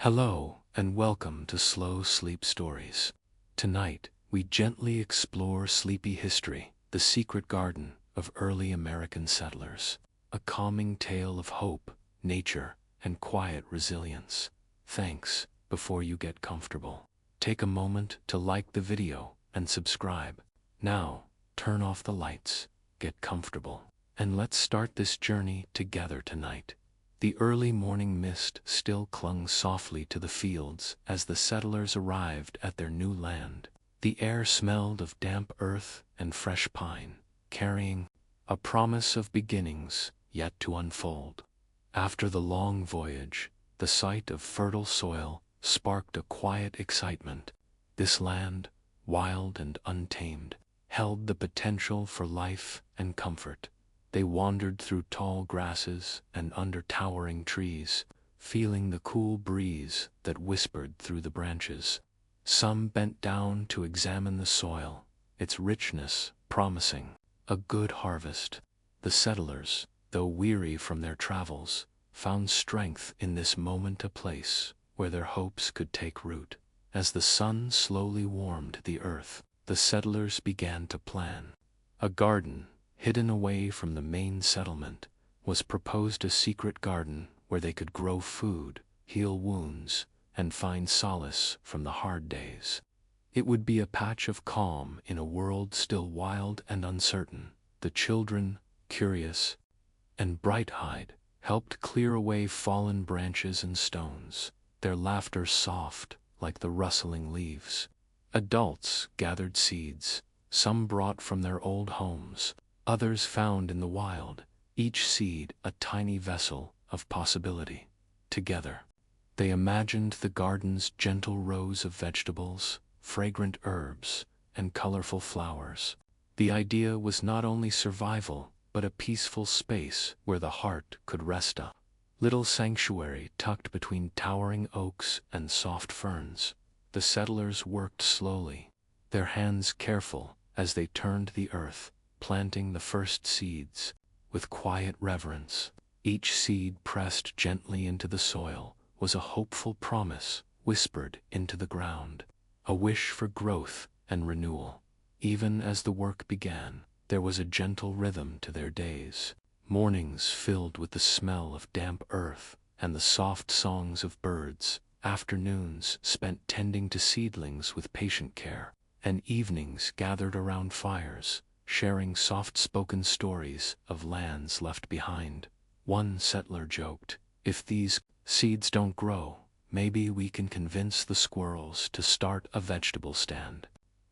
Hello, and welcome to Slow Sleep Stories. Tonight, we gently explore sleepy history, the secret garden of early American settlers. A calming tale of hope, nature, and quiet resilience. Thanks, before you get comfortable. Take a moment to like the video and subscribe. Now, turn off the lights, get comfortable, and let's start this journey together tonight. The early morning mist still clung softly to the fields as the settlers arrived at their new land. The air smelled of damp earth and fresh pine, carrying a promise of beginnings yet to unfold. After the long voyage, the sight of fertile soil sparked a quiet excitement. This land, wild and untamed, held the potential for life and comfort. They wandered through tall grasses and under towering trees, feeling the cool breeze that whispered through the branches. Some bent down to examine the soil, its richness promising a good harvest. The settlers, though weary from their travels, found strength in this moment, a place where their hopes could take root. As the sun slowly warmed the earth, the settlers began to plan. A garden, hidden away from the main settlement, was proposed, a secret garden where they could grow food, heal wounds, and find solace from the hard days. It would be a patch of calm in a world still wild and uncertain. The children, curious and bright-eyed, helped clear away fallen branches and stones, their laughter soft like the rustling leaves. Adults gathered seeds, some brought from their old homes, others found in the wild, each seed a tiny vessel of possibility. Together, they imagined the garden's gentle rows of vegetables, fragrant herbs, and colorful flowers. The idea was not only survival, but a peaceful space where the heart could rest, a little sanctuary tucked between towering oaks and soft ferns. The settlers worked slowly, their hands careful as they turned the earth, planting the first seeds. With quiet reverence, each seed pressed gently into the soil was a hopeful promise whispered into the ground, a wish for growth and renewal. Even as the work began, there was a gentle rhythm to their days. Mornings filled with the smell of damp earth and the soft songs of birds, afternoons spent tending to seedlings with patient care, and evenings gathered around fires, sharing soft-spoken stories of lands left behind. One settler joked, "If these seeds don't grow, maybe we can convince the squirrels to start a vegetable stand."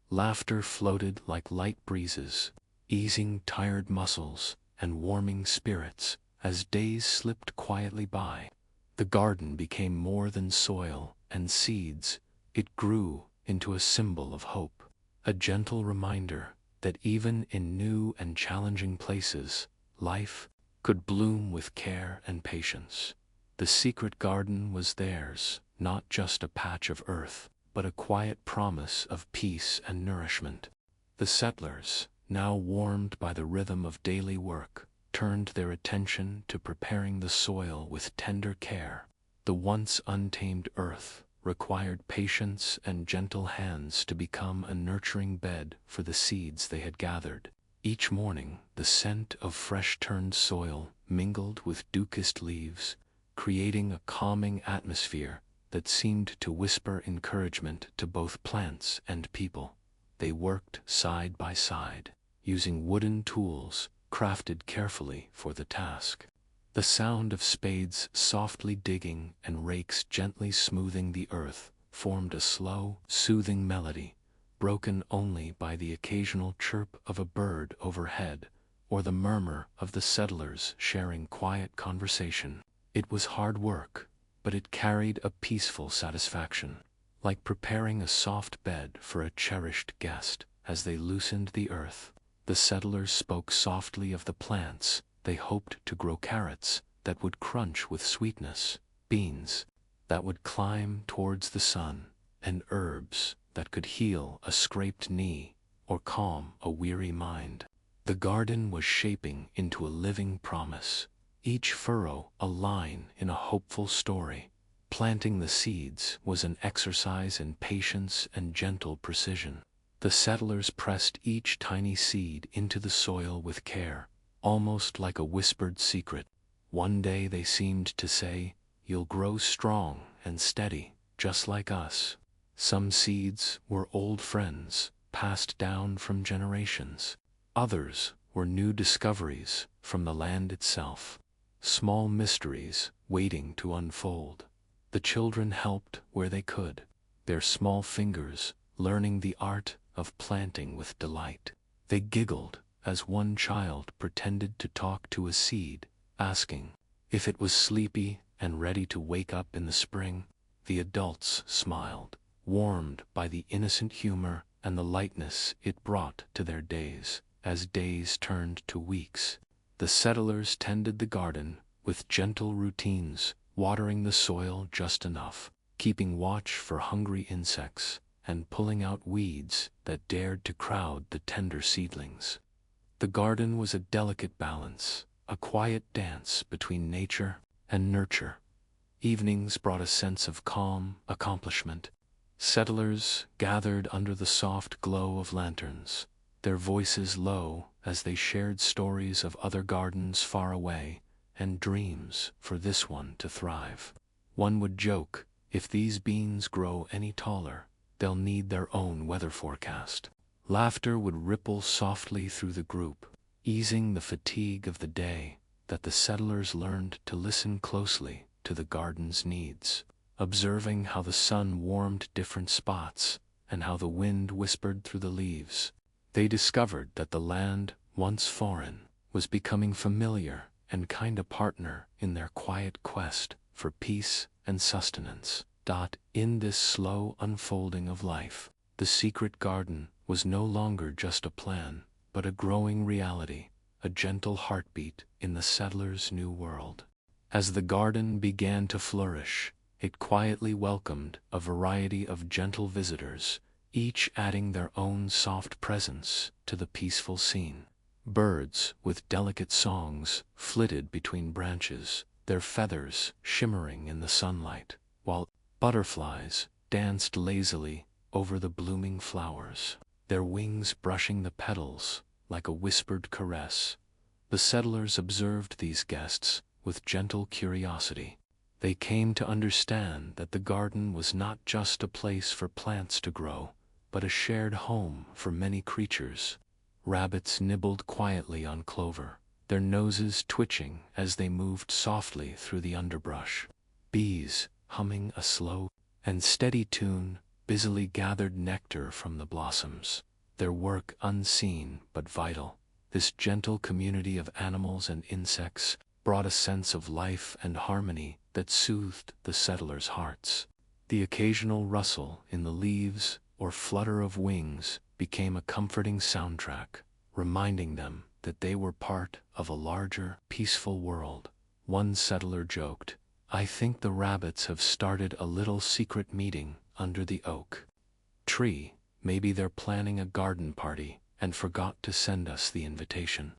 Laughter floated like light breezes, easing tired muscles and warming spirits as days slipped quietly by. The garden became more than soil and seeds. It grew into a symbol of hope, a gentle reminder that even in new and challenging places, life could bloom with care and patience. The secret garden was theirs, not just a patch of earth, but a quiet promise of peace and nourishment. The settlers, now warmed by the rhythm of daily work, turned their attention to preparing the soil with tender care. The once untamed earth required patience and gentle hands to become a nurturing bed for the seeds they had gathered. Each morning, the scent of fresh-turned soil mingled with dew-kissed leaves, creating a calming atmosphere that seemed to whisper encouragement to both plants and people. They worked side by side, using wooden tools crafted carefully for the task. The sound of spades softly digging and rakes gently smoothing the earth formed a slow, soothing melody, broken only by the occasional chirp of a bird overhead or the murmur of the settlers sharing quiet conversation. It was hard work, but it carried a peaceful satisfaction, like preparing a soft bed for a cherished guest. As they loosened the earth, the settlers spoke softly of the plants they hoped to grow: carrots that would crunch with sweetness, beans that would climb towards the sun, and herbs that could heal a scraped knee or calm a weary mind. The garden was shaping into a living promise, each furrow a line in a hopeful story. Planting the seeds was an exercise in patience and gentle precision. The settlers pressed each tiny seed into the soil with care, almost like a whispered secret. One day they seemed to say, "You'll grow strong and steady, just like us." Some seeds were old friends, passed down from generations. Others were new discoveries from the land itself, small mysteries waiting to unfold. The children helped where they could, their small fingers learning the art of planting with delight. They giggled as one child pretended to talk to a seed, asking if it was sleepy and ready to wake up in the spring. The adults smiled, warmed by the innocent humor and the lightness it brought to their days. As days turned to weeks, the settlers tended the garden with gentle routines, watering the soil just enough, keeping watch for hungry insects, and pulling out weeds that dared to crowd the tender seedlings. The garden was a delicate balance, a quiet dance between nature and nurture. Evenings brought a sense of calm accomplishment. Settlers gathered under the soft glow of lanterns, their voices low as they shared stories of other gardens far away and dreams for this one to thrive. One would joke, if these beans grow any taller, they'll need their own weather forecast. Laughter would ripple softly through the group, easing the fatigue of the day. That the settlers learned to listen closely to the garden's needs, observing how the sun warmed different spots and how the wind whispered through the leaves. They discovered that the land, once foreign, was becoming familiar and kind of partner in their quiet quest for peace and sustenance. In this slow unfolding of life, the secret garden was no longer just a plan, but a growing reality, a gentle heartbeat in the settlers' new world. As the garden began to flourish, it quietly welcomed a variety of gentle visitors, each adding their own soft presence to the peaceful scene. Birds with delicate songs flitted between branches, their feathers shimmering in the sunlight, while butterflies danced lazily over the blooming flowers, their wings brushing the petals like a whispered caress. The settlers observed these guests with gentle curiosity. They came to understand that the garden was not just a place for plants to grow, but a shared home for many creatures. Rabbits nibbled quietly on clover, their noses twitching as they moved softly through the underbrush. Bees, humming a slow and steady tune, busily gathered nectar from the blossoms, their work unseen but vital. This gentle community of animals and insects brought a sense of life and harmony that soothed the settlers' hearts. The occasional rustle in the leaves or flutter of wings became a comforting soundtrack, reminding them that they were part of a larger, peaceful world. One settler joked, "I think the rabbits have started a little secret meeting under the oak tree. Maybe they're planning a garden party and forgot to send us the invitation."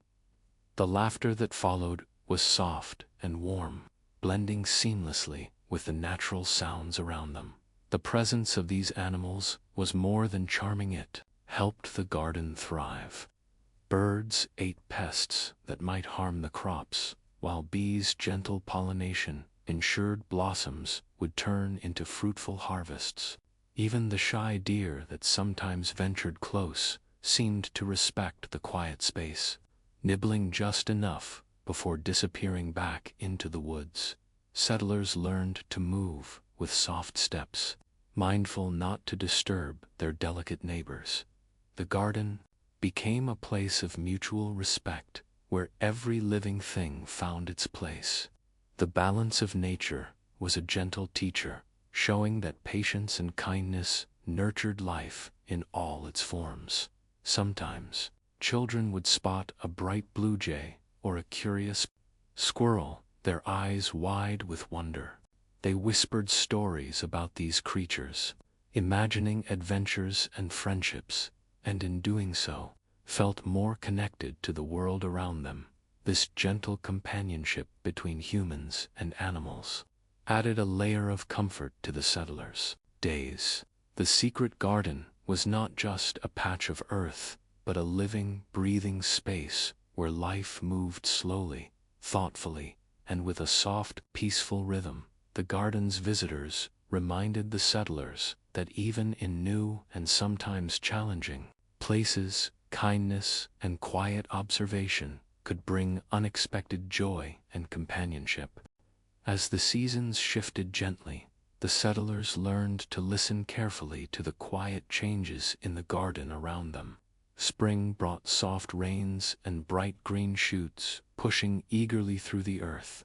The laughter that followed was soft and warm, blending seamlessly with the natural sounds around them. The presence of these animals was more than charming, it helped the garden thrive. Birds ate pests that might harm the crops, while bees' gentle pollination ensured blossoms would turn into fruitful harvests. Even the shy deer that sometimes ventured close seemed to respect the quiet space, nibbling just enough before disappearing back into the woods. Settlers learned to move with soft steps, mindful not to disturb their delicate neighbors. The garden became a place of mutual respect where every living thing found its place. The balance of nature was a gentle teacher, showing that patience and kindness nurtured life in all its forms. Sometimes, children would spot a bright blue jay or a curious squirrel, their eyes wide with wonder. They whispered stories about these creatures, imagining adventures and friendships, and in doing so, felt more connected to the world around them. This gentle companionship between humans and animals added a layer of comfort to the settlers' days. The secret garden was not just a patch of earth, but a living, breathing space where life moved slowly, thoughtfully, and with a soft, peaceful rhythm. The garden's visitors reminded the settlers that even in new and sometimes challenging places, kindness and quiet observation could bring unexpected joy and companionship. As the seasons shifted gently, the settlers learned to listen carefully to the quiet changes in the garden around them. Spring brought soft rains and bright green shoots pushing eagerly through the earth.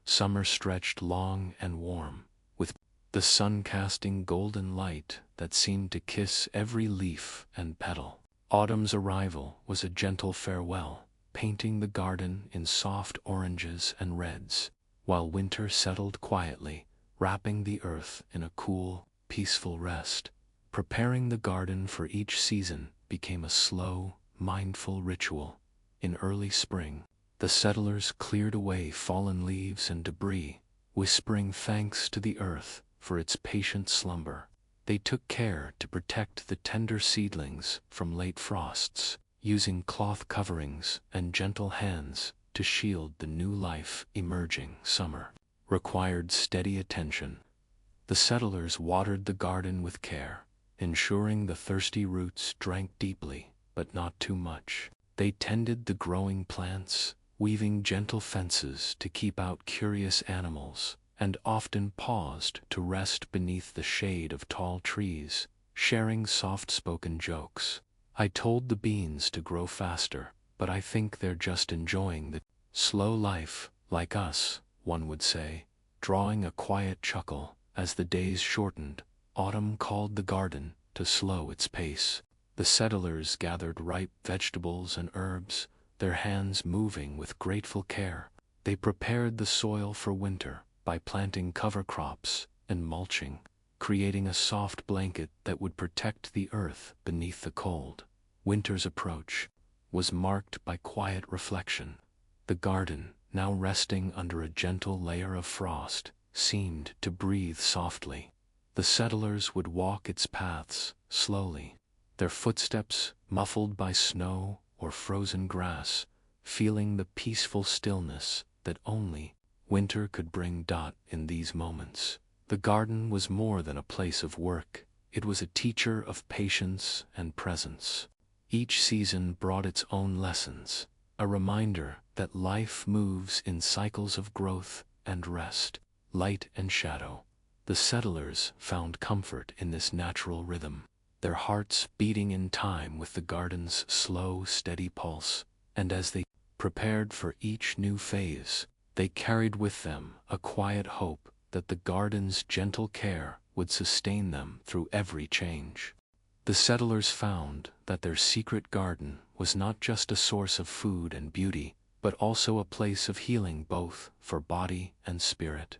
Summer stretched long and warm, with the sun casting golden light that seemed to kiss every leaf and petal. Autumn's arrival was a gentle farewell, painting the garden in soft oranges and reds, while winter settled quietly, wrapping the earth in a cool, peaceful rest. Preparing the garden for each season became a slow, mindful ritual. In early spring, the settlers cleared away fallen leaves and debris, whispering thanks to the earth for its patient slumber. They took care to protect the tender seedlings from late frosts, using cloth coverings and gentle hands to shield the new life emerging. Summer required steady attention. The settlers watered the garden with care, ensuring the thirsty roots drank deeply, but not too much. They tended the growing plants, weaving gentle fences to keep out curious animals, and often paused to rest beneath the shade of tall trees, sharing soft-spoken jokes. I told the beans to grow faster, but I think they're just enjoying the slow life, like us, one would say, drawing a quiet chuckle. As the days shortened, autumn called the garden to slow its pace. The settlers gathered ripe vegetables and herbs, their hands moving with grateful care. They prepared the soil for winter by planting cover crops and mulching, creating a soft blanket that would protect the earth beneath the cold. Winter's approach was marked by quiet reflection. The garden, now resting under a gentle layer of frost, seemed to breathe softly. The settlers would walk its paths slowly, their footsteps muffled by snow or frozen grass, feeling the peaceful stillness that only winter could bring. In these moments, the garden was more than a place of work. It was a teacher of patience and presence. Each season brought its own lessons, a reminder that life moves in cycles of growth and rest, light and shadow. The settlers found comfort in this natural rhythm, their hearts beating in time with the garden's slow, steady pulse. And as they prepared for each new phase, they carried with them a quiet hope that the garden's gentle care would sustain them through every change. The settlers found that their secret garden was not just a source of food and beauty, but also a place of healing both for body and spirit.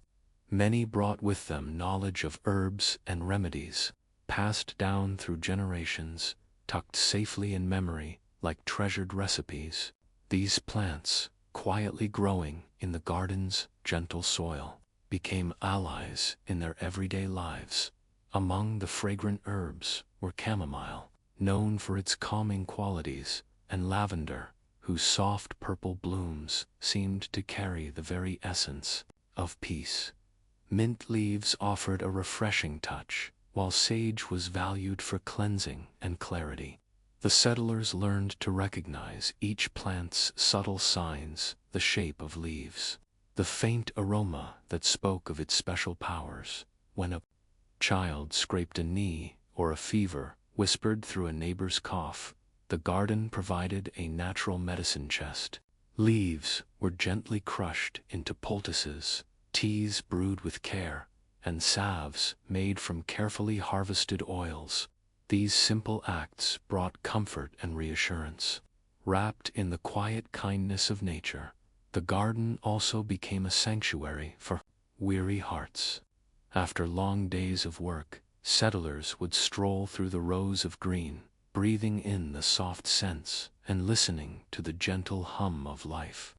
Many brought with them knowledge of herbs and remedies, passed down through generations, tucked safely in memory like treasured recipes. These plants, quietly growing in the garden's gentle soil, became allies in their everyday lives. Among the fragrant herbs were chamomile, known for its calming qualities, and lavender, whose soft purple blooms seemed to carry the very essence of peace. Mint leaves offered a refreshing touch, while sage was valued for cleansing and clarity. The settlers learned to recognize each plant's subtle signs, the shape of leaves, the faint aroma that spoke of its special powers. When a child scraped a knee or a fever whispered through a neighbor's cough, the garden provided a natural medicine chest. Leaves were gently crushed into poultices, teas brewed with care, and salves made from carefully harvested oils. These simple acts brought comfort and reassurance. Wrapped in the quiet kindness of nature, the garden also became a sanctuary for weary hearts. After long days of work, settlers would stroll through the rows of green, breathing in the soft scents and listening to the gentle hum of life.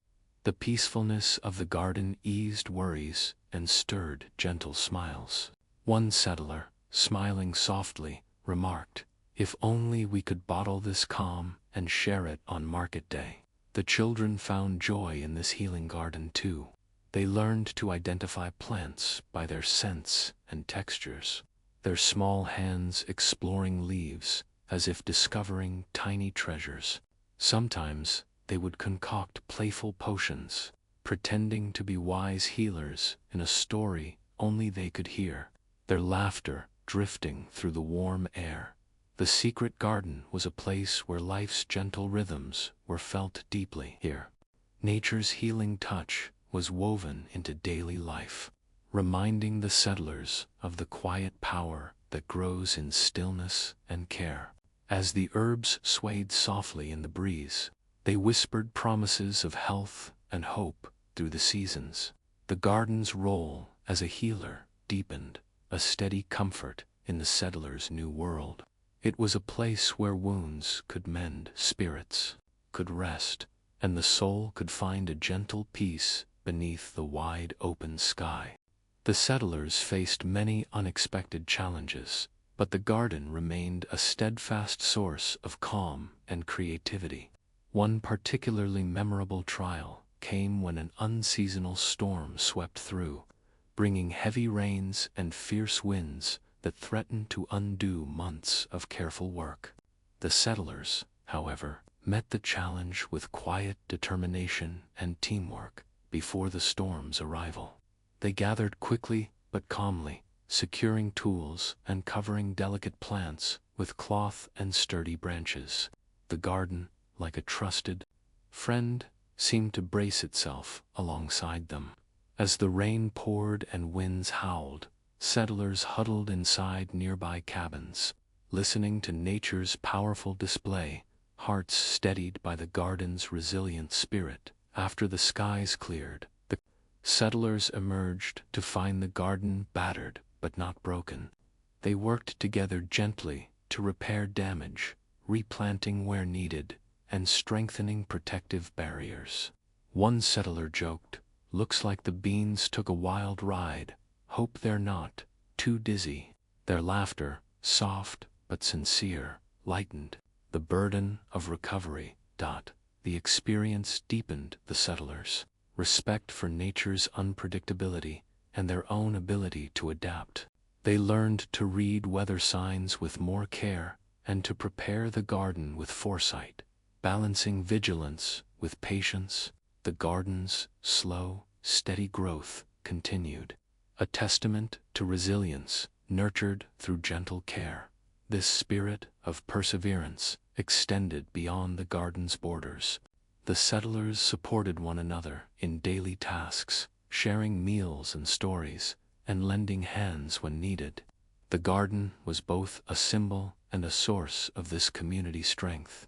The peacefulness of the garden eased worries and stirred gentle smiles. One settler, smiling softly, remarked, "If only we could bottle this calm and share it on market day." The children found joy in this healing garden too. They learned to identify plants by their scents and textures, their small hands exploring leaves as if discovering tiny treasures. Sometimes they would concoct playful potions, pretending to be wise healers in a story only they could hear, their laughter drifting through the warm air. The secret garden was a place where life's gentle rhythms were felt deeply. Here, nature's healing touch was woven into daily life, reminding the settlers of the quiet power that grows in stillness and care. As the herbs swayed softly in the breeze, they whispered promises of health and hope through the seasons. The garden's role as a healer deepened, a steady comfort in the settler's new world. It was a place where wounds could mend, spirits could rest, and the soul could find a gentle peace beneath the wide open sky. The settlers faced many unexpected challenges, but the garden remained a steadfast source of calm and creativity. One particularly memorable trial came when an unseasonal storm swept through, bringing heavy rains and fierce winds that threatened to undo months of careful work. The settlers, however, met the challenge with quiet determination and teamwork before the storm's arrival. They gathered quickly but calmly, securing tools and covering delicate plants with cloth and sturdy branches. The garden, like a trusted friend, seemed to brace itself alongside them. As the rain poured and winds howled, settlers huddled inside nearby cabins, listening to nature's powerful display, hearts steadied by the garden's resilient spirit. After the skies cleared, the settlers emerged to find the garden battered but not broken. They worked together gently to repair damage, replanting where needed, and strengthening protective barriers. One settler joked, "Looks like the beans took a wild ride. Hope they're not too dizzy." Their laughter, soft but sincere, lightened the burden of recovery. The experience deepened the settlers' respect for nature's unpredictability and their own ability to adapt. They learned to read weather signs with more care and to prepare the garden with foresight, balancing vigilance with patience. The garden's slow, steady growth continued, a testament to resilience nurtured through gentle care. This spirit of perseverance extended beyond the garden's borders. The settlers supported one another in daily tasks, sharing meals and stories, and lending hands when needed. The garden was both a symbol and a source of this community strength,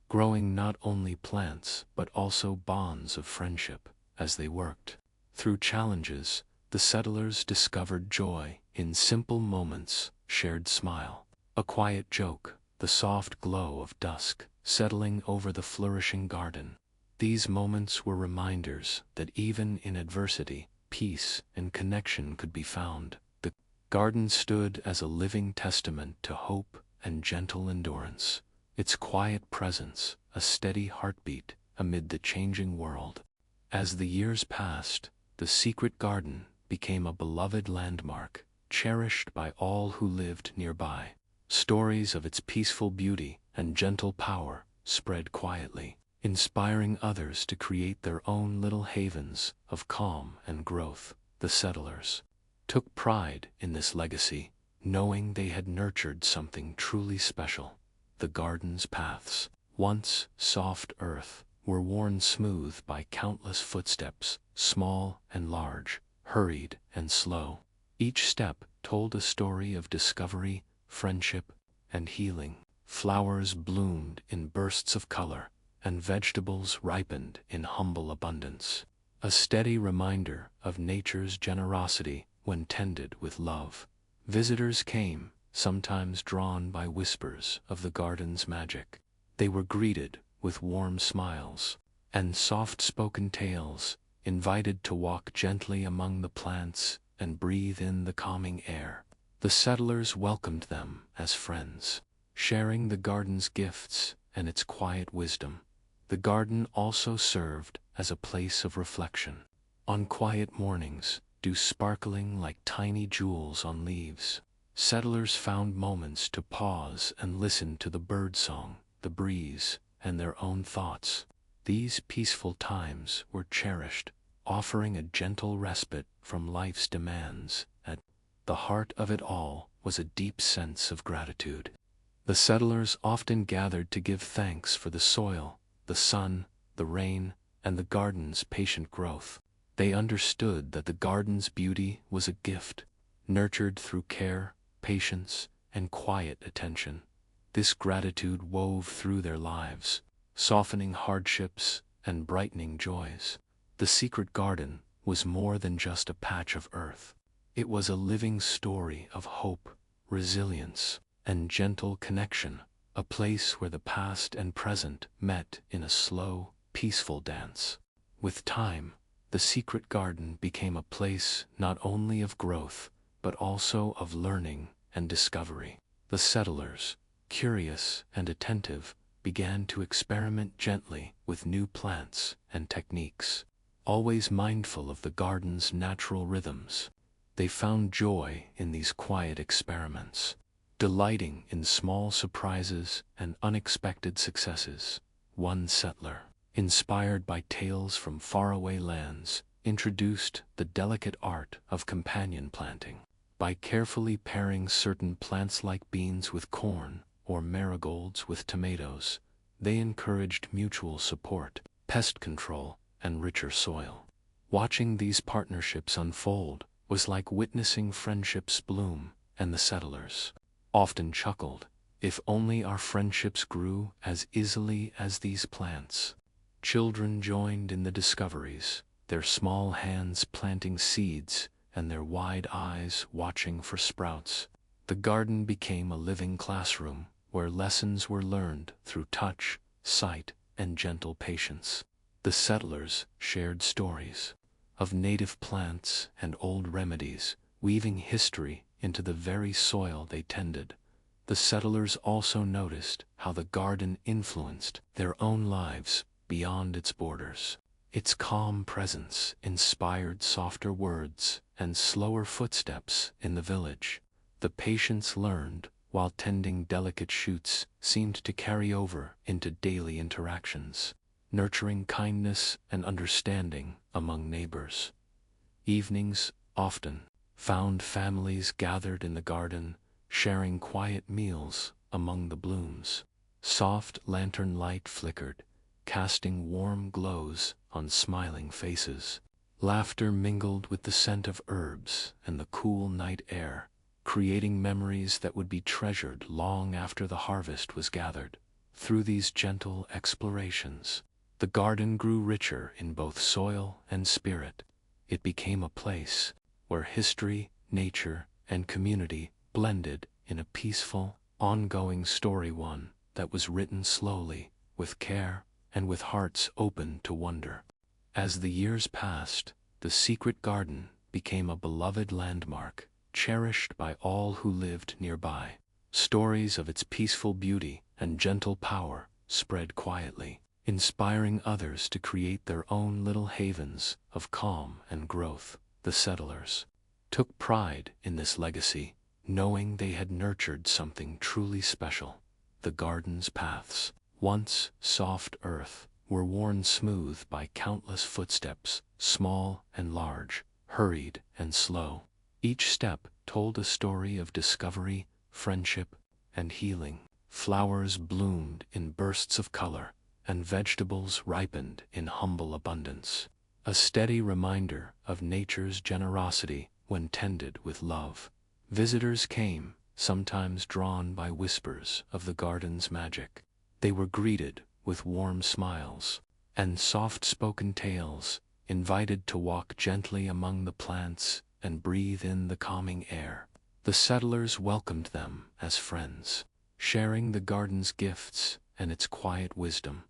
growing not only plants but also bonds of friendship. As they worked through challenges, the settlers discovered joy in simple moments, shared smile, a quiet joke, the soft glow of dusk settling over the flourishing garden. These moments were reminders that even in adversity, peace and connection could be found. The garden stood as a living testament to hope and gentle endurance, its quiet presence a steady heartbeat amid the changing world. As the years passed, the secret garden became a beloved landmark, cherished by all who lived nearby. Stories of its peaceful beauty and gentle power spread quietly, inspiring others to create their own little havens of calm and growth. The settlers took pride in this legacy, knowing they had nurtured something truly special. The garden's paths, once soft earth, were worn smooth by countless footsteps, small and large, hurried and slow. Each step told a story of discovery, friendship, and healing. Flowers bloomed in bursts of color, and vegetables ripened in humble abundance, a steady reminder of nature's generosity when tended with love. Visitors came, sometimes drawn by whispers of the garden's magic. They were greeted with warm smiles, and soft-spoken tales, invited to walk gently among the plants and breathe in the calming air. The settlers welcomed them as friends, sharing the garden's gifts and its quiet wisdom. The garden also served as a place of reflection. On quiet mornings, dew sparkling like tiny jewels on leaves, settlers found moments to pause and listen to the birdsong, the breeze, and their own thoughts. These peaceful times were cherished, offering a gentle respite from life's demands. At the heart of it all was a deep sense of gratitude. The settlers often gathered to give thanks for the soil, the sun, the rain, and the garden's patient growth. They understood that the garden's beauty was a gift, nurtured through care, patience, and quiet attention. This gratitude wove through their lives, softening hardships and brightening joys. The secret garden was more than just a patch of earth. It was a living story of hope, resilience, and gentle connection, a place where the past and present met in a slow, peaceful dance. With time, the secret garden became a place not only of growth, but also of learning and discovery. The settlers, curious and attentive, began to experiment gently with new plants and techniques. Always mindful of the garden's natural rhythms, they found joy in these quiet experiments, delighting in small surprises and unexpected successes. One settler, inspired by tales from faraway lands, introduced the delicate art of companion planting. By carefully pairing certain plants like beans with corn or marigolds with tomatoes, they encouraged mutual support, pest control, and richer soil. Watching these partnerships unfold was like witnessing friendships bloom, and the settlers often chuckled, "If only our friendships grew as easily as these plants." Children joined in the discoveries, their small hands planting seeds and their wide eyes watching for sprouts. The garden became a living classroom where lessons were learned through touch, sight, and gentle patience. The settlers shared stories of native plants and old remedies, weaving history into the very soil they tended. The settlers also noticed how the garden influenced their own lives beyond its borders. Its calm presence inspired softer words and slower footsteps in the village. The patience learned while tending delicate shoots seemed to carry over into daily interactions, nurturing kindness and understanding among neighbors. Evenings often found families gathered in the garden, sharing quiet meals among the blooms. Soft lantern light flickered, casting warm glows on smiling faces. Laughter mingled with the scent of herbs and the cool night air, creating memories that would be treasured long after the harvest was gathered. Through these gentle explorations, the garden grew richer in both soil and spirit. It became a place where history, nature, and community blended in a peaceful, ongoing story, one that was written slowly, with care, and with hearts open to wonder. As the years passed, the secret garden became a beloved landmark, cherished by all who lived nearby. Stories of its peaceful beauty and gentle power spread quietly, inspiring others to create their own little havens of calm and growth. The settlers took pride in this legacy, knowing they had nurtured something truly special. The garden's paths, once soft earth, were worn smooth by countless footsteps, small and large, hurried and slow. Each step told a story of discovery, friendship, and healing. Flowers bloomed in bursts of color, and vegetables ripened in humble abundance, a steady reminder of nature's generosity when tended with love. Visitors came, sometimes drawn by whispers of the garden's magic. They were greeted with warm smiles and soft-spoken tales, invited to walk gently among the plants and breathe in the calming air. The settlers welcomed them as friends, sharing the garden's gifts and its quiet wisdom.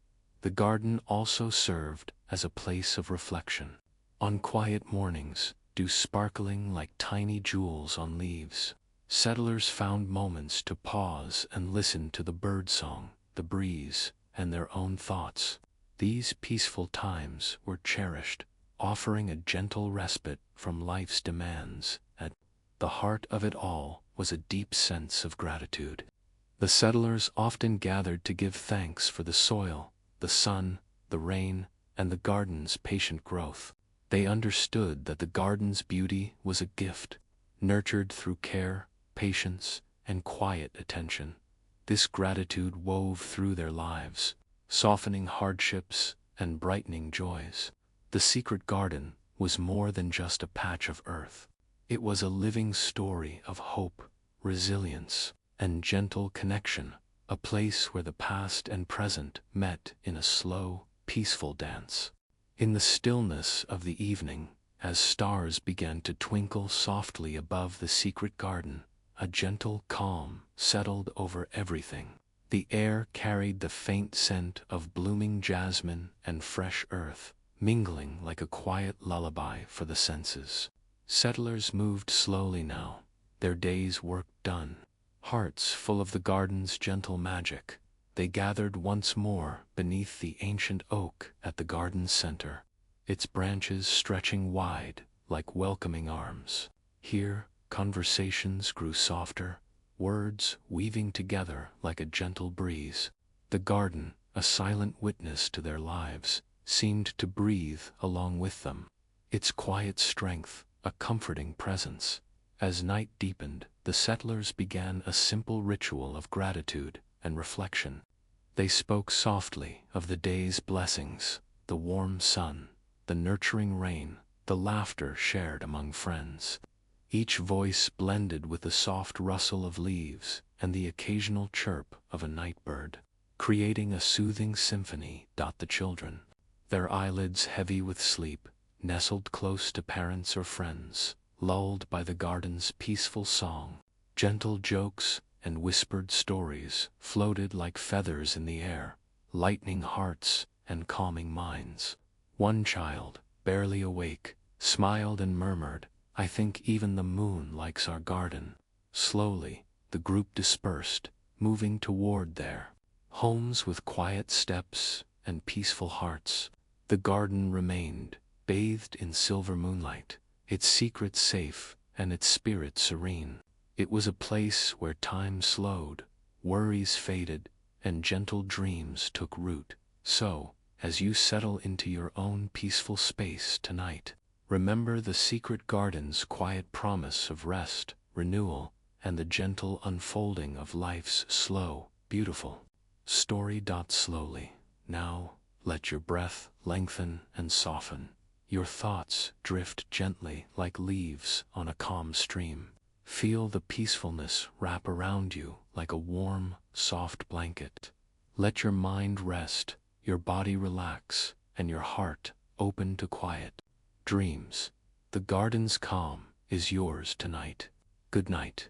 The garden also served as a place of reflection. On quiet mornings, dew sparkling like tiny jewels on leaves, settlers found moments to pause and listen to the birdsong, the breeze, and their own thoughts. These peaceful times were cherished, offering a gentle respite from life's demands. At the heart of it all was a deep sense of gratitude. The settlers often gathered to give thanks for the soil, the sun, the rain, and the garden's patient growth. They understood that the garden's beauty was a gift, nurtured through care, patience, and quiet attention. This gratitude wove through their lives, softening hardships and brightening joys. The secret garden was more than just a patch of earth. It was a living story of hope, resilience, and gentle connection, a place where the past and present met in a slow, peaceful dance. In the stillness of the evening, as stars began to twinkle softly above the secret garden, a gentle calm settled over everything. The air carried the faint scent of blooming jasmine and fresh earth, mingling like a quiet lullaby for the senses. Settlers moved slowly now, their day's work done. Hearts full of the garden's gentle magic, they gathered once more beneath the ancient oak at the garden's center, its branches stretching wide like welcoming arms. Here, conversations grew softer, words weaving together like a gentle breeze. The garden, a silent witness to their lives, seemed to breathe along with them, its quiet strength a comforting presence. As night deepened, the settlers began a simple ritual of gratitude and reflection. They spoke softly of the day's blessings, the warm sun, the nurturing rain, the laughter shared among friends. Each voice blended with the soft rustle of leaves and the occasional chirp of a night bird, creating a soothing symphony. The children, their eyelids heavy with sleep, nestled close to parents or friends, lulled by the garden's peaceful song. Gentle jokes and whispered stories floated like feathers in the air, lightening hearts and calming minds. One child, barely awake, smiled and murmured, "I think even the moon likes our garden." Slowly, the group dispersed, moving toward their homes with quiet steps and peaceful hearts. The garden remained, bathed in silver moonlight, its secrets safe and its spirit serene. It was a place where time slowed, worries faded, and gentle dreams took root. So, as you settle into your own peaceful space tonight, remember the secret garden's quiet promise of rest, renewal, and the gentle unfolding of life's slow, beautiful story. Slowly, now, let your breath lengthen and soften. Your thoughts drift gently like leaves on a calm stream. Feel the peacefulness wrap around you like a warm, soft blanket. Let your mind rest, your body relax, and your heart open to quiet dreams. The garden's calm is yours tonight. Good night.